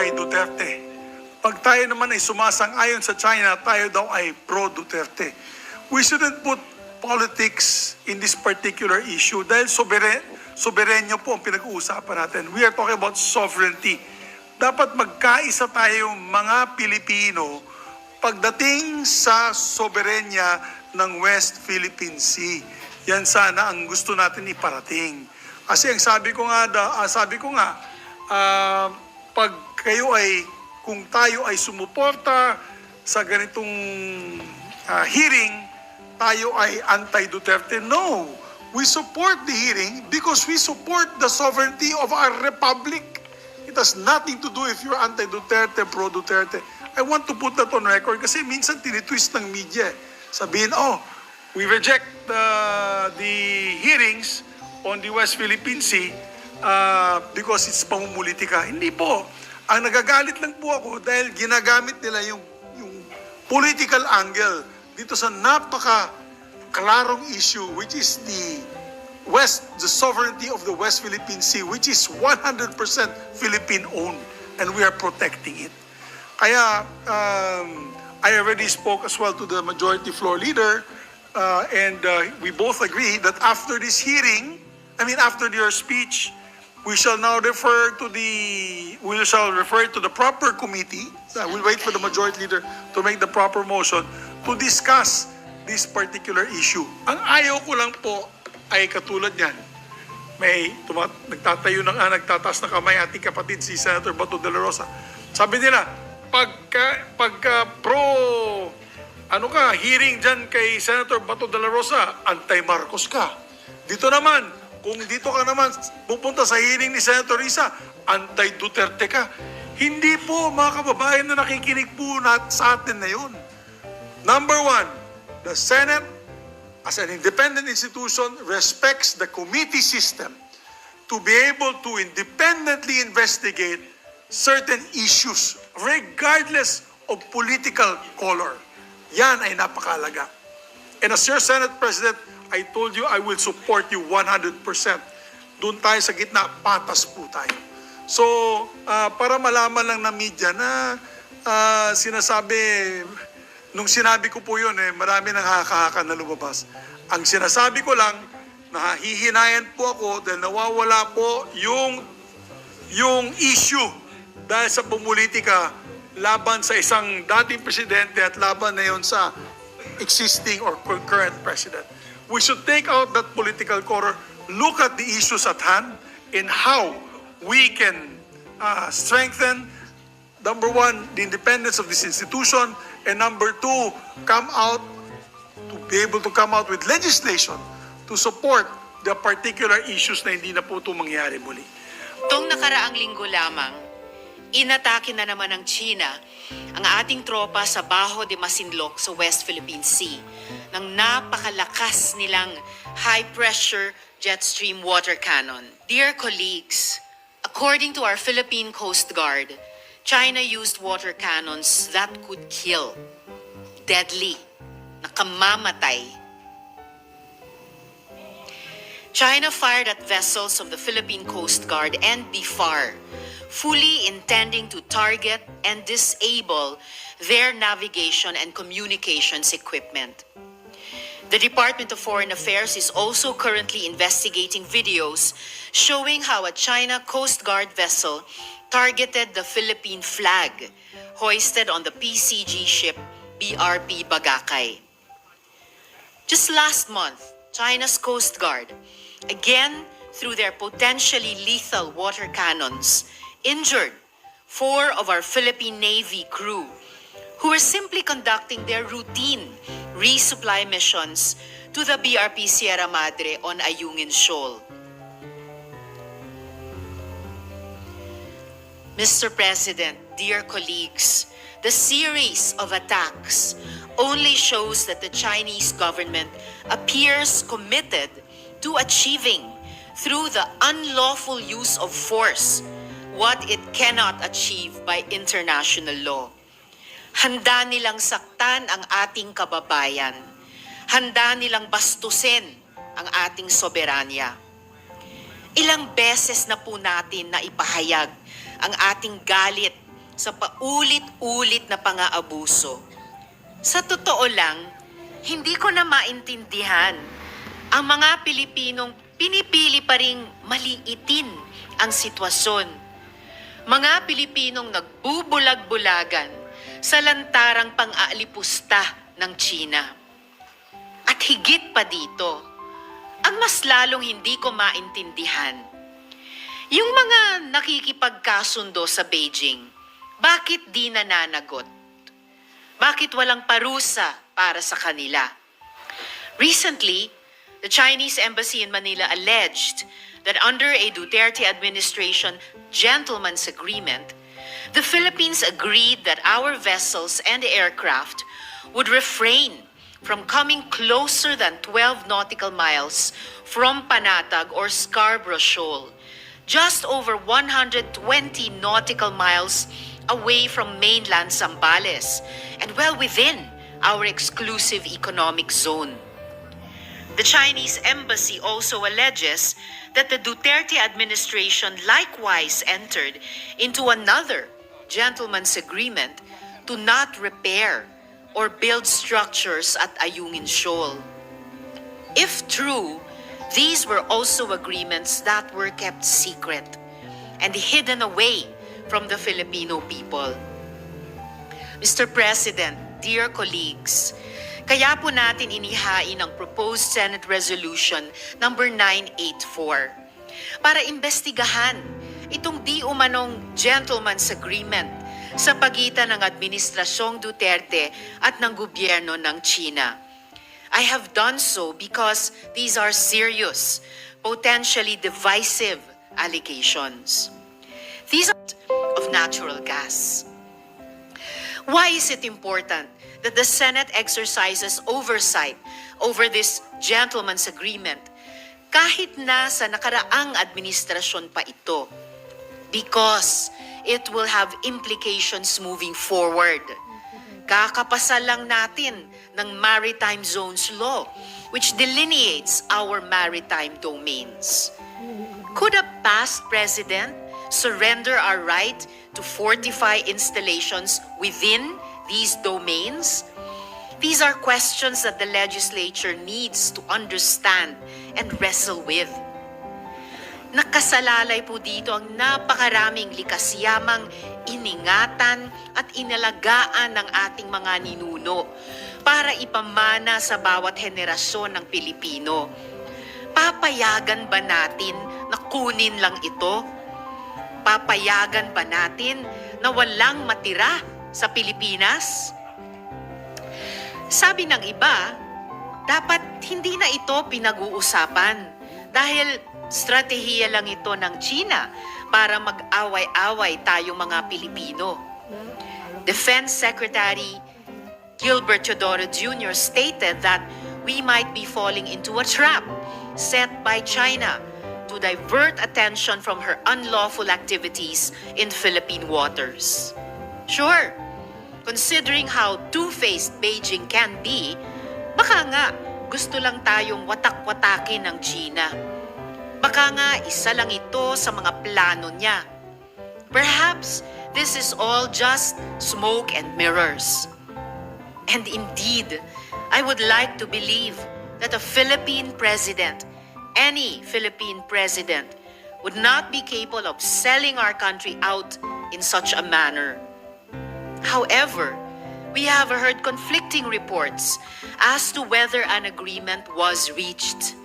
anti-Duterte. Pag tayo naman ay sumasang-ayon sa China, tayo daw ay pro-Duterte. We shouldn't put politics in this particular issue dahil soberenyo po ang pinag-uusapan natin. We are talking about sovereignty. Dapat magkaisa tayo mga Pilipino pagdating sa soberenya ng West Philippine Sea. Yan sana ang gusto natin iparating. Kasi ang sabi ko nga, pag kayo ay, kung tayo ay sumuporta sa ganitong hearing, tayo ay anti-Duterte. No, we support the hearing because we support the sovereignty of our republic. It has nothing to do if you're anti-Duterte, pro-Duterte. I want to put that on record kasi minsan tinitwist ng media. Sabihin, we reject the hearings on the West Philippine Sea because it's pamumulitika. Hindi po. Ang nagagalit lang po ako dahil ginagamit nila yung political angle dito sa napaka-klarong issue which is the sovereignty of the West Philippine Sea, which is 100% Philippine-owned, and we are protecting it. Kaya, I already spoke as well to the majority floor leader, and we both agree that after this hearing, after your speech, we shall refer to the proper committee. We'll wait for the majority leader to make the proper motion to discuss this particular issue. Ang ayaw ko lang po ay katulad niyan. Nagtataas na kamay ating kapatid si Senator Bato de la Rosa. Sabi nila, pagka hearing dyan kay Senator Bato de la Rosa, anti-Marcos ka. Dito naman, kung dito ka naman pupunta sa hearing ni Senator Risa, anti-Duterte ka. Hindi po, mga kababayan na nakikinig po sa atin na yun. Number one, the Senate, as an independent institution, respects the committee system to be able to independently investigate certain issues regardless of political color. Yan ay napakalaga. And as your Senate President, I told you I will support you 100%. Doon tayo sa gitna, patas po tayo. So, para malaman lang na media na nung sinabi ko po yun, marami nang haka-haka na lumabas. Ang sinasabi ko lang, nahihinayan po ako dahil nawawala po yung issue dahil sa pumulitika laban sa isang dating presidente at laban na yun sa existing or current president. We should take out that political color, look at the issues at hand, and how we can strengthen, number one, the independence of this institution, and number two, be able to come out with legislation to support the particular issues na hindi na po ito mangyari muli. Itong nakaraang linggo lamang, inatake na naman ng China ang ating tropa sa Bajo de Masinloc sa West Philippine Sea ng napakalakas nilang high-pressure jet stream water cannon. Dear colleagues, according to our Philippine Coast Guard, China used water cannons that could kill, deadly, nakamamatay. China fired at vessels of the Philippine Coast Guard and BFAR, fully intending to target and disable their navigation and communications equipment. The Department of Foreign Affairs is also currently investigating videos showing how a China Coast Guard vessel targeted the Philippine flag hoisted on the PCG ship BRP Bagakay. Just last month, China's Coast Guard, again through their potentially lethal water cannons, injured 4 of our Philippine Navy crew who were simply conducting their routine resupply missions to the BRP Sierra Madre on Ayungin Shoal. Mr. President, dear colleagues, the series of attacks only shows that the Chinese government appears committed to achieving, through the unlawful use of force, what it cannot achieve by international law. Handa nilang saktan ang ating kababayan. Handa nilang bastusin ang ating soberanya. Ilang beses na po natin na ipahayag ang ating galit sa paulit-ulit na pang-aabuso. Sa totoo lang, hindi ko na maintindihan ang mga Pilipinong pinipili pa ring maliitin ang sitwasyon. Mga Pilipinong nagbubulag-bulagan sa lantarang pang-aalipusta ng China. At higit pa dito, ang mas lalong hindi ko maintindihan, yung mga nakikipagkasundo sa Beijing, bakit di nananagot? Bakit walang parusa para sa kanila? Recently, the Chinese embassy in Manila alleged that under a Duterte administration gentleman's agreement, the Philippines agreed that our vessels and aircraft would refrain from coming closer than 12 nautical miles from Panatag or Scarborough Shoal, just over 120 nautical miles away from mainland Zambales and well within our exclusive economic zone. The Chinese embassy also alleges that the Duterte administration likewise entered into another gentleman's agreement to not repair or build structures at Ayungin Shoal. If true, these were also agreements that were kept secret and hidden away from the Filipino people. Mr. President, dear colleagues, kaya po natin inihain ang proposed Senate Resolution number 984 para imbestigahan itong di umanong gentleman's agreement sa pagitan ng Administrasyong Duterte at ng gobyerno ng China. I have done so because these are serious, potentially divisive allegations. These are of natural gas. Why is it important that the Senate exercises oversight over this gentleman's agreement kahit na sa nakaraang administrasyon pa ito? Because it will have implications moving forward. Kakapasa lang natin ng Maritime Zones Law, which delineates our maritime domains. Could a past president surrender our right to fortify installations within these domains? These are questions that the legislature needs to understand and wrestle with. Nakasalalay po dito ang napakaraming likas yamang iningatan at inalagaan ng ating mga ninuno para ipamana sa bawat henerasyon ng Pilipino. Papayagan ba natin na kunin lang ito? Papayagan ba natin na walang matira sa Pilipinas? Sabi ng iba, dapat hindi na ito pinag-uusapan dahil strategiya lang ito ng China para mag-away-away tayong mga Pilipino. Defense Secretary Gilbert Teodoro Jr. stated that we might be falling into a trap set by China to divert attention from her unlawful activities in Philippine waters. Sure, considering how two-faced Beijing can be, baka nga gusto lang tayong watak-watakin ng China. Baka nga isa lang ito sa mga plano niya. Perhaps this is all just smoke and mirrors. And indeed, I would like to believe that a Philippine president, any Philippine president, would not be capable of selling our country out in such a manner. However, we have heard conflicting reports as to whether an agreement was reached.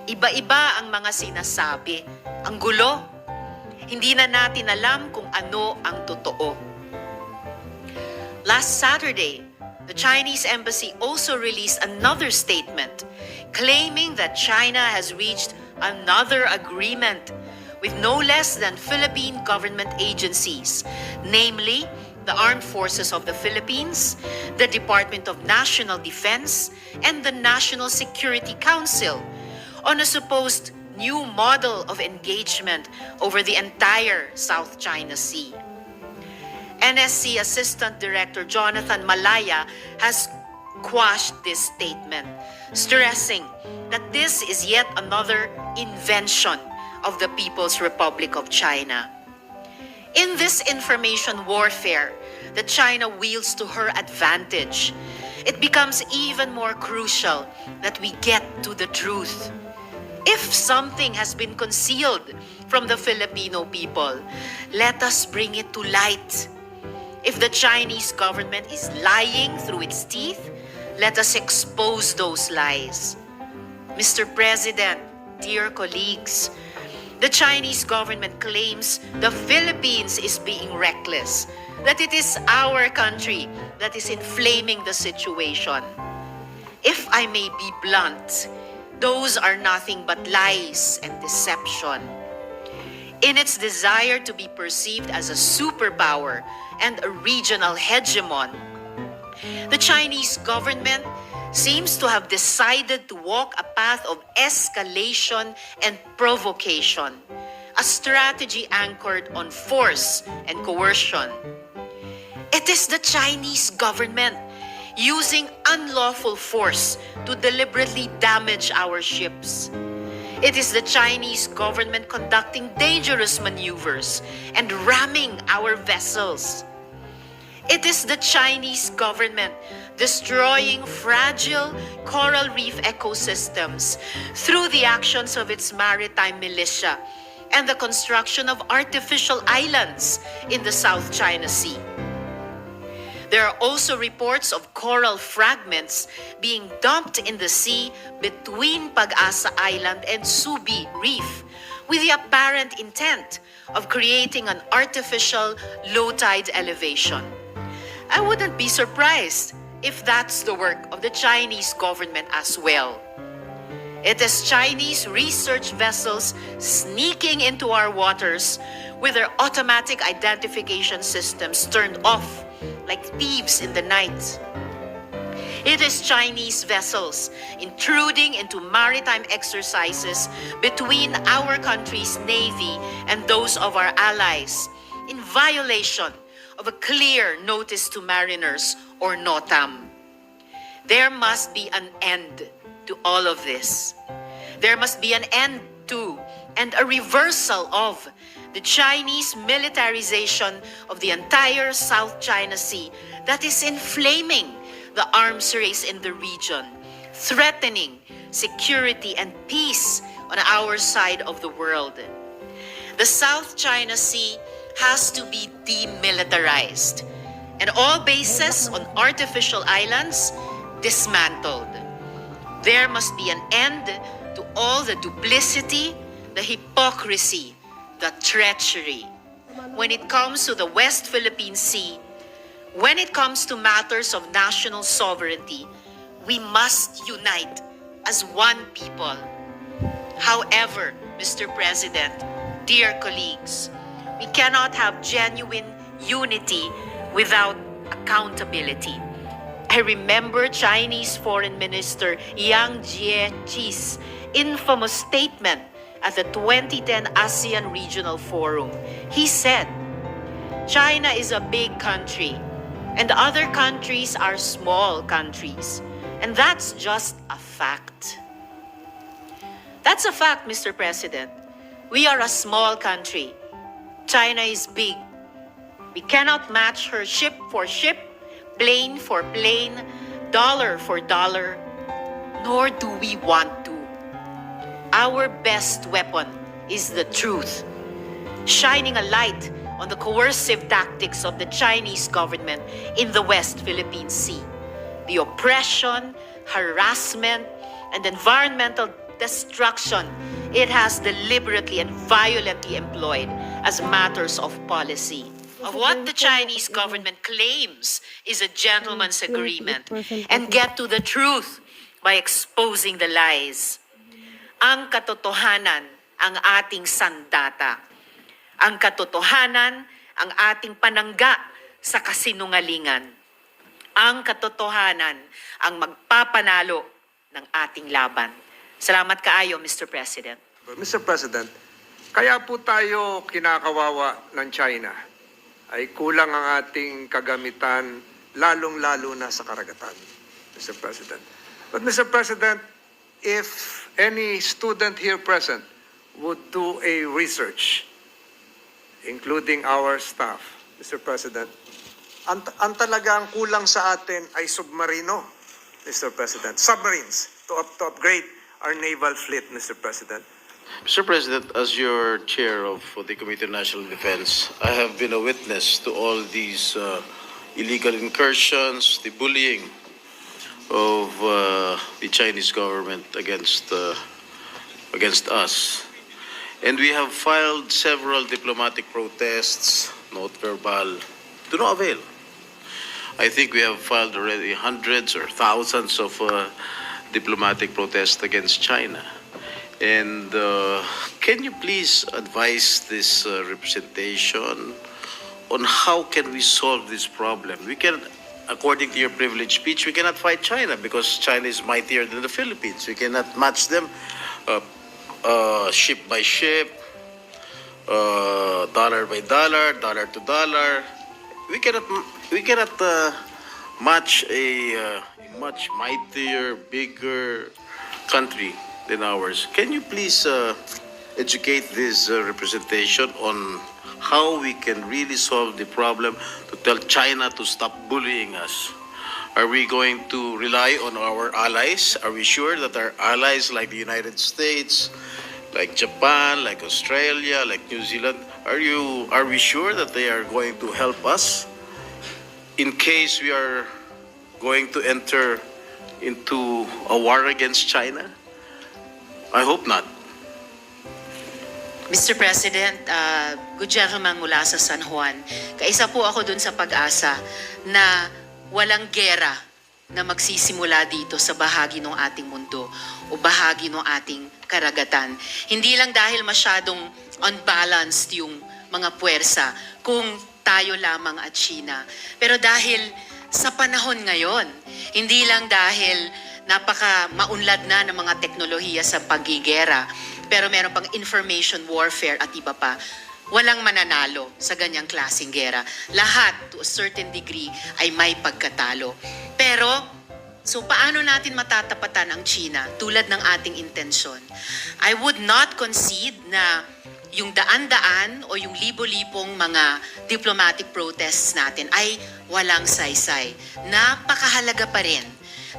Iba-iba ang mga sinasabi. Ang gulo. Hindi na natin alam kung ano ang totoo. Last Saturday, the Chinese embassy also released another statement claiming that China has reached another agreement with no less than Philippine government agencies, namely the Armed Forces of the Philippines, the Department of National Defense, and the National Security Council on a supposed new model of engagement over the entire South China Sea. NSC Assistant Director Jonathan Malaya has quashed this statement, stressing that this is yet another invention of the People's Republic of China. In this information warfare that China wields to her advantage, it becomes even more crucial that we get to the truth. If something has been concealed from the Filipino people, let us bring it to light. If the Chinese government is lying through its teeth, let us expose those lies. Mr. President, dear colleagues, the Chinese government claims the Philippines is being reckless, that it is our country that is inflaming the situation. If I may be blunt, those are nothing but lies and deception. In its desire to be perceived as a superpower and a regional hegemon, the Chinese government seems to have decided to walk a path of escalation and provocation, a strategy anchored on force and coercion. It is the Chinese government using unlawful force to deliberately damage our ships. It is the Chinese government conducting dangerous maneuvers and ramming our vessels. It is the Chinese government destroying fragile coral reef ecosystems through the actions of its maritime militia and the construction of artificial islands in the South China Sea. There are also reports of coral fragments being dumped in the sea between Pag-asa Island and Subi Reef with the apparent intent of creating an artificial low tide elevation. I wouldn't be surprised if that's the work of the Chinese government as well. It is Chinese research vessels sneaking into our waters with their automatic identification systems turned off like thieves in the night. It is Chinese vessels intruding into maritime exercises between our country's navy and those of our allies in violation of a clear notice to mariners or NOTAM. There must be an end to all of this. There must be an end to and a reversal of the Chinese militarization of the entire South China Sea that is inflaming the arms race in the region, threatening security and peace on our side of the world. The South China Sea has to be demilitarized and all bases on artificial islands dismantled. There must be an end to all the duplicity, the hypocrisy, the treachery. When it comes to the West Philippine Sea, when it comes to matters of national sovereignty, we must unite as one people. However, Mr. President, dear colleagues, we cannot have genuine unity without accountability. I remember Chinese Foreign Minister Yang Jiechi's infamous statement at the 2010 ASEAN Regional Forum. He said, China is a big country and other countries are small countries. And that's just a fact. That's a fact, Mr. President. We are a small country. China is big. We cannot match her ship for ship, plane for plane, dollar for dollar, nor do we want to. Our best weapon is the truth, shining a light on the coercive tactics of the Chinese government in the West Philippine Sea, the oppression, harassment, and environmental destruction it has deliberately and violently employed as matters of policy. Of what the Chinese government claims is a gentleman's agreement, and get to the truth by exposing the lies. Ang katotohanan ang ating sandata. Ang katotohanan ang ating panangga sa kasinungalingan. Ang katotohanan ang magpapanalo ng ating laban. Salamat kaayo, Mr. President. Mr. President, kaya po tayo kinakawawa ng China ay kulang ang ating kagamitan, lalong-lalo na sa karagatan, Mr. President. But Mr. President, if any student here present would do a research including our staff, Mr. President, ang talagang kulang sa atin ay submarino, Mr. President. Submarines to upgrade our naval fleet, Mr. President. Mr. President, as your chair of the Committee on National Defense, I have been a witness to all these illegal incursions, the bullying of the Chinese government against us. And we have filed several diplomatic protests, note verbal, to no avail. I think we have filed already hundreds or thousands of diplomatic protests against China. And can you please advise this representation on how can we solve this problem? We can, according to your privileged speech, we cannot fight China because China is mightier than the Philippines. We cannot match them ship by ship, dollar by dollar, dollar to dollar. We cannot match a much mightier, bigger country than ours. Can you please educate this representation on how we can really solve the problem to tell China to stop bullying us? Are we going to rely on our allies? Are we sure that our allies like the United States, like Japan, like Australia, like New Zealand, are we sure that they are going to help us in case we are going to enter into a war against China? I hope not. Mr. President, good gentleman mula sa San Juan, kaisa po ako dun sa pag-asa na walang gera na magsisimula dito sa bahagi ng ating mundo o bahagi ng ating karagatan. Hindi lang dahil masyadong unbalanced yung mga puwersa kung tayo lamang at China. Pero dahil sa panahon ngayon, hindi lang dahil napaka maunlad na ng mga teknolohiya sa paggigera, pero meron pang information warfare at iba pa. Walang mananalo sa ganyang klaseng gera. Lahat, to a certain degree, ay may pagkatalo. Pero, so paano natin matatapatan ang China tulad ng ating intensyon? I would not concede na yung daan-daan o yung libo-libong mga diplomatic protests natin ay walang saysay. Napakahalaga pa rin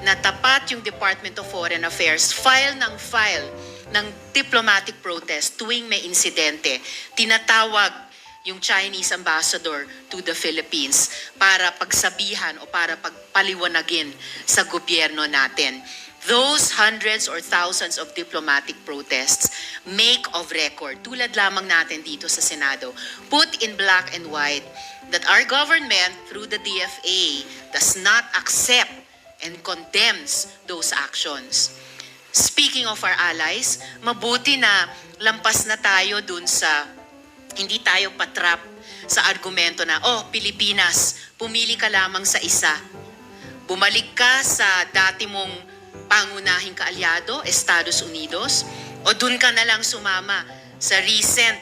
na tapat yung Department of Foreign Affairs, file ng diplomatic protest tuwing may insidente. Tinatawag yung Chinese ambassador to the Philippines para pagsabihan o para pagpaliwanagin sa gobyerno natin. Those hundreds or thousands of diplomatic protests make of record, tulad lamang natin dito sa Senado, put in black and white that our government through the DFA does not accept and condemns those actions. Speaking of our allies, mabuti na lampas na tayo dun sa hindi tayo patrap sa argumento na, Pilipinas, pumili ka lamang sa isa. Bumalik ka sa dati mong pangunahing kaalyado, Estados Unidos, o dun ka na lang sumama sa recent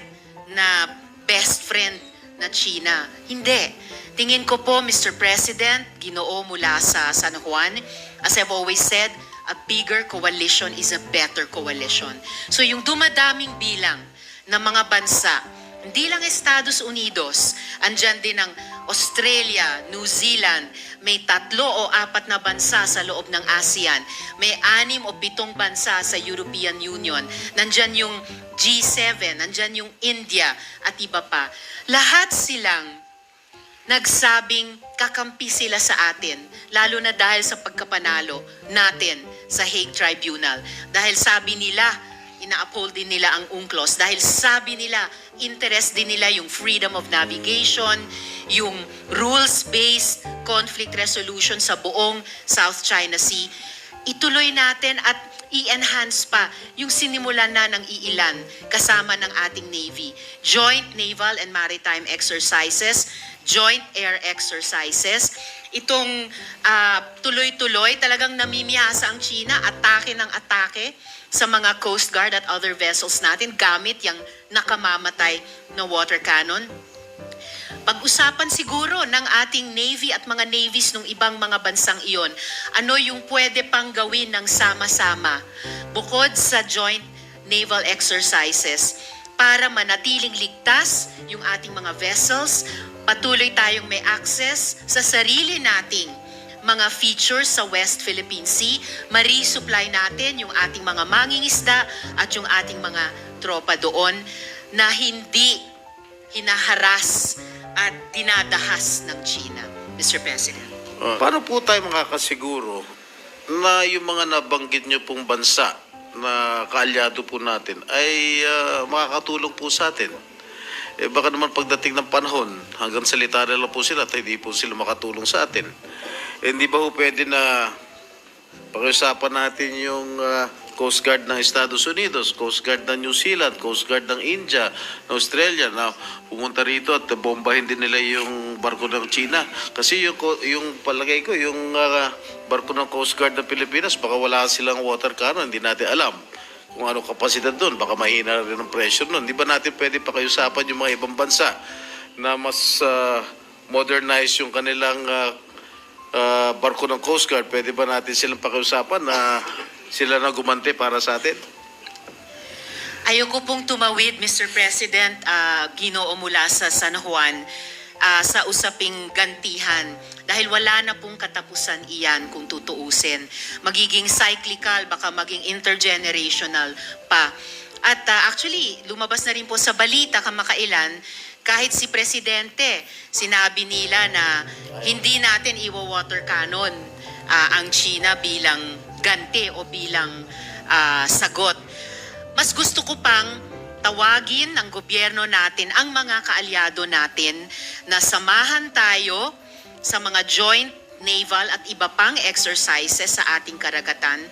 na best friend na China. Hindi. Tingin ko po, Mr. President, Ginoo mula sa San Juan, as I've always said, a bigger coalition is a better coalition. So yung dumadaming bilang ng mga bansa, hindi lang Estados Unidos, andyan din ang Australia, New Zealand, may 3 o 4 na bansa sa loob ng ASEAN, may 6 o 7 bansa sa European Union, nandyan yung G7, nandyan yung India at iba pa. Lahat silang nagsabing kakampi sila sa atin, lalo na dahil sa pagkapanalo natin sa Hague Tribunal. Dahil sabi nila, ina-uphold din nila ang UNCLOS. Dahil sabi nila, interest din nila yung freedom of navigation, yung rules-based conflict resolution sa buong South China Sea. Ituloy natin at i-enhance pa yung sinimulan na ng iilan kasama ng ating Navy. Joint naval and maritime exercises, joint air exercises. Itong tuloy-tuloy, talagang namimiyasa ang China, atake ng atake sa mga Coast Guard at other vessels natin gamit yung nakamamatay na water cannon. Pag-usapan siguro ng ating Navy at mga navies ng ibang mga bansang iyon, ano yung pwede pang gawin ng sama-sama bukod sa joint naval exercises. para manatiling ligtas yung ating mga vessels, patuloy tayong may access sa sarili nating mga features sa West Philippine Sea, ma-resupply natin yung ating mga mangingisda at yung ating mga tropa doon na hindi hinaharas at dinadahas ng China, Mr. President. Paano po tayo makakasiguro na yung mga nabanggit nyo pong bansa na kaalyado po natin ay makakatulong po sa atin? Baka naman pagdating ng panahon, hanggang salita na lang po sila at hindi po sila makatulong sa atin. Hindi ba po pwede na pag-usapan natin yung Coast Guard ng Estados Unidos, Coast Guard ng New Zealand, Coast Guard ng India, ng Australia, na pumunta rito at bombahin din nila yung barko ng China. Kasi yung palagay ko, yung barko ng Coast Guard ng Pilipinas, baka wala silang water cannon, hindi natin alam kung ano kapasidad doon, baka mahina rin ang pressure doon. Di ba natin pwede pakiusapan yung mga ibang bansa na mas modernize yung kanilang barko ng Coast Guard? Pwede ba natin silang pakiusapan na sila na gumante para sa atin? Ayoko pong tumawid, Mr. President, Ginoo mula sa San Juan sa usaping gantihan dahil wala na pong katapusan iyan kung tutuusin. Magiging cyclical, baka maging intergenerational pa. At actually, lumabas na rin po sa balita kamakailan, kahit si Presidente, sinabi nila na hindi natin iwa-water cannon ang China bilang ganti o bilang sagot. Mas gusto ko pang tawagin ng gobyerno natin ang mga kaalyado natin na samahan tayo sa mga joint naval at iba pang exercises sa ating karagatan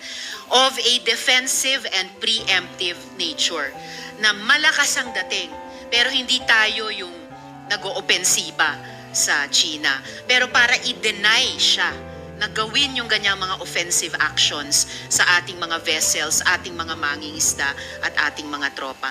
of a defensive and preemptive nature na malakas ang dating pero hindi tayo yung nag-oopensiba sa China. Pero para i-deny siya na gawin yung ganyang mga offensive actions sa ating mga vessels, ating mga mangingisda at ating mga tropa.